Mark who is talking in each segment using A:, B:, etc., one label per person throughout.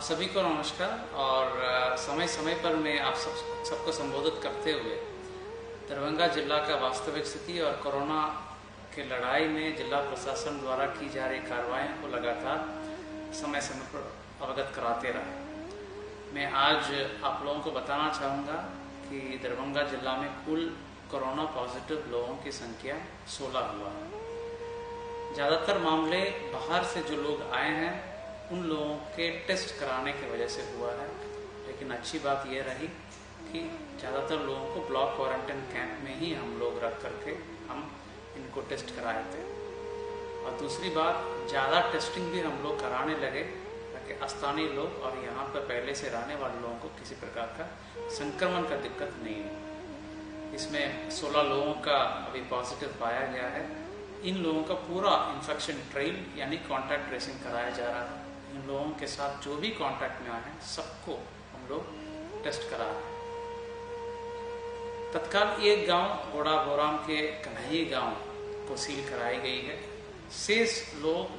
A: सभी को नमस्कार। और समय समय पर मैं आप सबको संबोधित करते हुए दरभंगा जिला का वास्तविक स्थिति और कोरोना के लड़ाई में जिला प्रशासन द्वारा की जा रही कार्रवाइयों को लगातार समय समय पर अवगत कराते रहे। मैं आज आप लोगों को बताना चाहूँगा कि दरभंगा जिला में कुल कोरोना पॉजिटिव लोगों की संख्या 16 हुआ है। ज़्यादातर मामले बाहर से जो लोग आए हैं उन लोगों के टेस्ट कराने की वजह से हुआ है, लेकिन अच्छी बात यह रही कि ज़्यादातर लोगों को ब्लॉक क्वारंटाइन कैंप में ही हम लोग रख करके हम इनको टेस्ट कराए थे। और दूसरी बात, ज़्यादा टेस्टिंग भी हम लोग कराने लगे ताकि स्थानीय लोग और यहाँ पर पहले से रहने वाले लोगों को किसी प्रकार का संक्रमण का दिक्कत नहीं हो। इसमें 16 लोगों का अभी पॉजिटिव पाया गया है। इन लोगों का पूरा इन्फेक्शन ट्रेल यानी कॉन्टैक्ट ट्रेसिंग कराया जा रहा है। इन लोगों के साथ जो भी कांटेक्ट में आए हैं सबको हम लोग टेस्ट करा रहे हैं। तत्काल एक गांव गोड़ाबोराम के कन्हैया गांव को सील कराई गई है। शेष लोग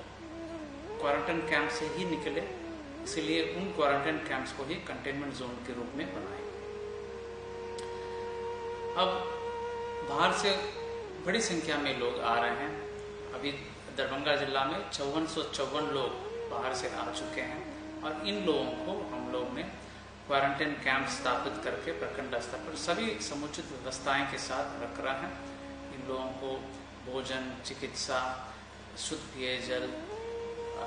A: क्वारंटाइन कैंप से ही निकले, इसलिए उन क्वारंटाइन कैंप्स को ही कंटेनमेंट जोन के रूप में बनाए। अब बाहर से बड़ी संख्या में लोग आ रहे हैं। अभी दरभंगा जिला में 5454 लोग बाहर से आ चुके हैं और इन लोगों को हम लोग ने क्वारंटाइन कैंप स्थापित करके प्रखंड स्तर पर सभी समुचित व्यवस्थाएं के साथ रख रहे हैं। इन लोगों को भोजन, चिकित्सा, शुद्ध पेयजल,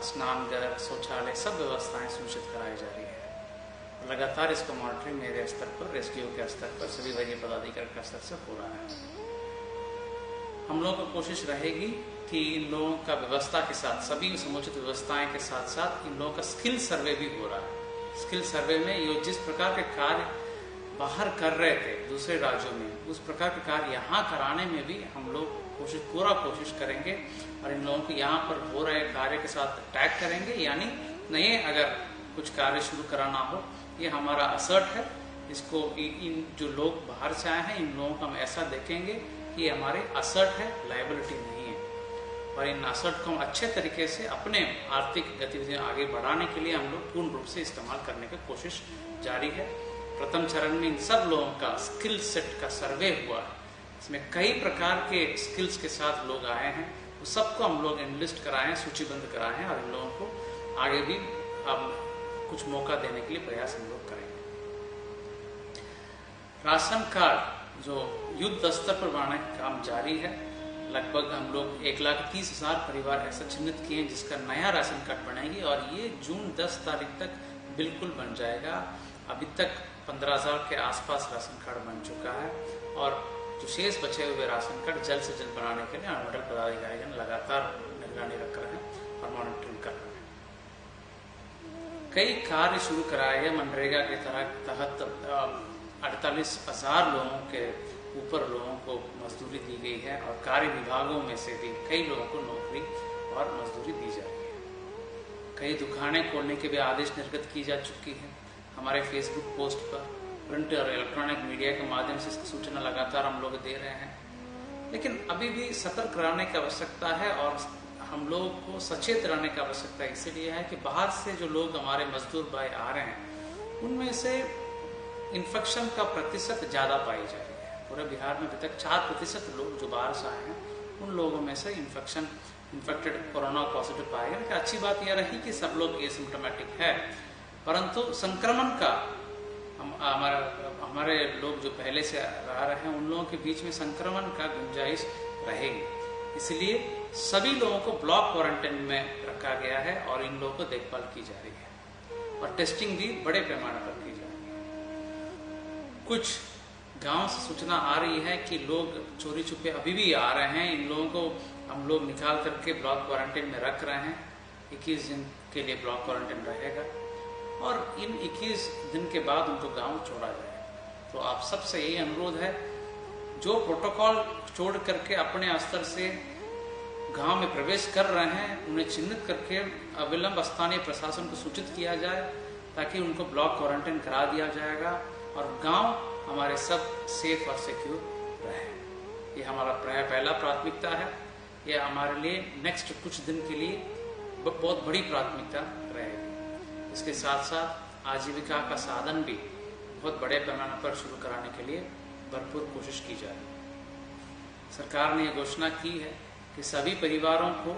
A: स्नानघर, शौचालय सब व्यवस्थाएं सुनिश्चित कराई जा रही है। लगातार इसको मॉनिटरिंग मेरे स्तर पर, रेस्क्यू के स्तर पर, सभी वरीय पदाधिकारी के स्तर से हो रहा है। हम लोगों को कोशिश रहेगी कि इन लोगों का व्यवस्था के साथ, सभी समुचित व्यवस्थाएं के साथ साथ इन लोगों का स्किल सर्वे भी हो रहा है। स्किल सर्वे में ये जिस प्रकार के कार्य बाहर कर रहे थे दूसरे राज्यों में, उस प्रकार के कार्य यहाँ कराने में भी हम लोग पूरा कोशिश करेंगे और इन लोगों को यहाँ पर हो रहे कार्य के साथ टैग करेंगे। यानी नए अगर कुछ कार्य शुरू कराना हो, ये हमारा असर्ट है। इसको इन जो लोग बाहर से आए हैं इन लोगों को हम ऐसा देखेंगे कि हमारे असर्ट है, लायबिलिटी नहीं है। और इन असर्ट को हम अच्छे तरीके से अपने आर्थिक गतिविधियां आगे बढ़ाने के लिए हम लोग पूर्ण रूप से इस्तेमाल करने की कोशिश जारी है। प्रथम चरण में इन सब लोगों का स्किल सेट का सर्वे हुआ है। इसमें कई प्रकार के स्किल्स के साथ लोग आए हैं, वो सबको हम लोग एनलिस्ट कराए हैं, सूचीबद्ध कराए हैं और इन लोगों को आगे भी अब कुछ मौका देने के लिए प्रयास हम लोग करेंगे। राशन कार्ड जो युद्ध स्तर पर बनाने का काम जारी है। लगभग हम लोग 1,30,000 परिवार ऐसा चिन्हित किए हैं जिसका नया राशन कार्ड बनेगी और ये जून 10 तारीख तक बिल्कुल बन जाएगा। अभी तक 15,000 के आसपास राशन कार्ड बन चुका है और जो शेष बचे हुए राशन कार्ड जल्द से जल्द बनाने के लिए अनुमंडल पदाधिकारी लगातार निगरानी रख रहे हैं और मॉनिटरिंग कर रहे हैं। कई कार्य शुरू कराए गए। मनरेगा के तहत 48,000 लोगों के ऊपर लोगों को मजदूरी दी गई है और कार्य विभागों में से भी कई लोगों को नौकरी और मजदूरी दी जा रही है। कई दुकानें खोलने के भी आदेश निर्गत की जा चुकी है। हमारे फेसबुक पोस्ट पर, प्रिंट और इलेक्ट्रॉनिक मीडिया के माध्यम से इसकी सूचना लगातार हम लोग दे रहे हैं। लेकिन अभी भी सतर्क रहने की आवश्यकता है और हम लोग को सचेत रहने की आवश्यकता इसलिए है कि बाहर से जो लोग हमारे मजदूर भाई आ रहे हैं उनमें से इन्फेक्शन का प्रतिशत ज़्यादा पाई जा रही है। पूरे बिहार में अभी तक 4% लोग जो बाहर से आए हैं उन लोगों में से इन्फेक्टेड कोरोना पॉजिटिव पाए गए। अच्छी बात यह रही कि सब लोग एसिम्प्टोमेटिक है, परंतु संक्रमण का हमारे लोग जो पहले से रह रहे हैं उन लोगों के बीच में संक्रमण का गुंजाइश रहेगी। इसलिए सभी लोगों को ब्लॉक क्वारंटाइन में रखा गया है और इन लोगों को देखभाल की जा रही है और टेस्टिंग भी बड़े पैमाने पर की जा रही है। कुछ गांव से सूचना आ रही है कि लोग चोरी छुपे अभी भी आ रहे हैं। इन लोगों को हम लोग निकाल करके ब्लॉक क्वारंटाइन में रख रहे हैं। 21 दिन के लिए ब्लॉक क्वारंटाइन रहेगा और इन 21 दिन के बाद उनको गांव छोड़ा जाएगा। तो आप सबसे यही अनुरोध है, जो प्रोटोकॉल छोड़ करके अपने स्तर से गांव में प्रवेश कर रहे हैं उन्हें चिन्हित करके अविलंब स्थानीय प्रशासन को सूचित किया जाए ताकि उनको ब्लॉक क्वारंटाइन करा दिया जाएगा और गांव हमारे सब सेफ और सिक्योर रहे। ये हमारा पहला प्राथमिकता है। ये हमारे लिए नेक्स्ट कुछ दिन के लिए बहुत बड़ी प्राथमिकता रहेगी। इसके साथ साथ आजीविका का साधन भी बहुत बड़े पैमाने पर शुरू कराने के लिए भरपूर कोशिश की जाए। सरकार ने यह घोषणा की है कि सभी परिवारों को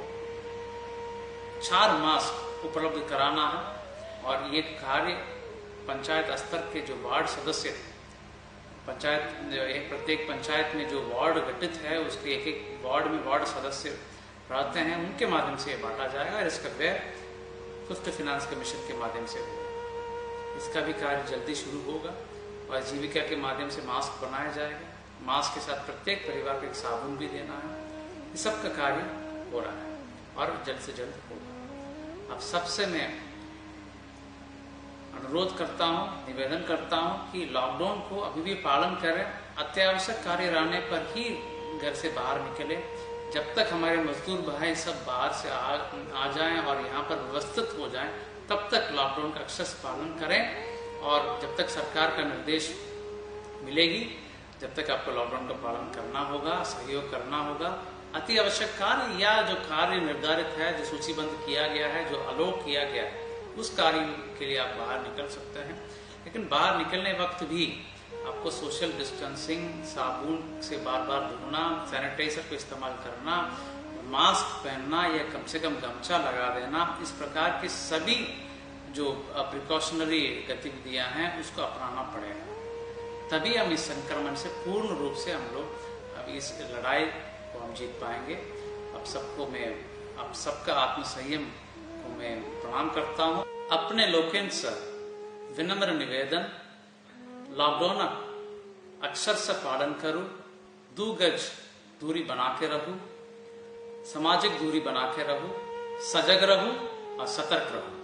A: 4 मास्क उपलब्ध कराना है और ये कार्य पंचायत स्तर के जो वार्ड सदस्य, प्रत्येक पंचायत में जो वार्ड गठित है उसके एक वार्ड में वार्ड सदस्य रहते हैं, उनके माध्यम से ये बांटा जाएगा और इसका व्यय फिफ्थ फाइनेंस कमीशन के माध्यम से होगा। इसका भी कार्य जल्दी शुरू होगा और जीविका के माध्यम से मास्क बनाया जाएगा। मास्क के साथ प्रत्येक परिवार को एक साबुन भी देना है। इस सब का कार्य हो रहा है और जल्द से जल्द होगा। अब सबसे मैं अनुरोध करता हूं, निवेदन करता हूं कि लॉकडाउन को अभी भी पालन करें। अत्यावश्यक कार्य रहने पर ही घर से बाहर निकले। जब तक हमारे मजदूर भाई सब बाहर से आ जाएं और यहाँ पर व्यवस्थित हो जाएं, तब तक लॉकडाउन का अक्षरशः पालन करें और जब तक सरकार का निर्देश मिलेगी जब तक आपको लॉकडाउन का पालन करना होगा, सहयोग करना होगा। अति आवश्यक कार्य या जो कार्य निर्धारित है, जो सूचीबद्ध किया गया है, जो अलॉट किया गया है, उस कार्य के लिए आप बाहर निकल सकते हैं। लेकिन बाहर निकलने वक्त भी आपको सोशल डिस्टेंसिंग, साबुन से बार बार धोना, सैनिटाइजर का इस्तेमाल करना, मास्क पहनना या कम से कम गमछा लगा देना, इस प्रकार के सभी जो प्रिकॉशनरी गतिविधियां हैं उसको अपनाना पड़ेगा। तभी हम इस संक्रमण से पूर्ण रूप से हम लोग अब इस लड़ाई को हम जीत पाएंगे। अब सबका आत्मसंयम को मैं प्रणाम करता हूँ। अपने लोकेन से विनम्र निवेदन, लॉकडाउन अक्षर से पालन करूं, 2 गज दूरी बना के रहूं, सामाजिक दूरी बना के रहूं, सजग रहूं और सतर्क रहूं।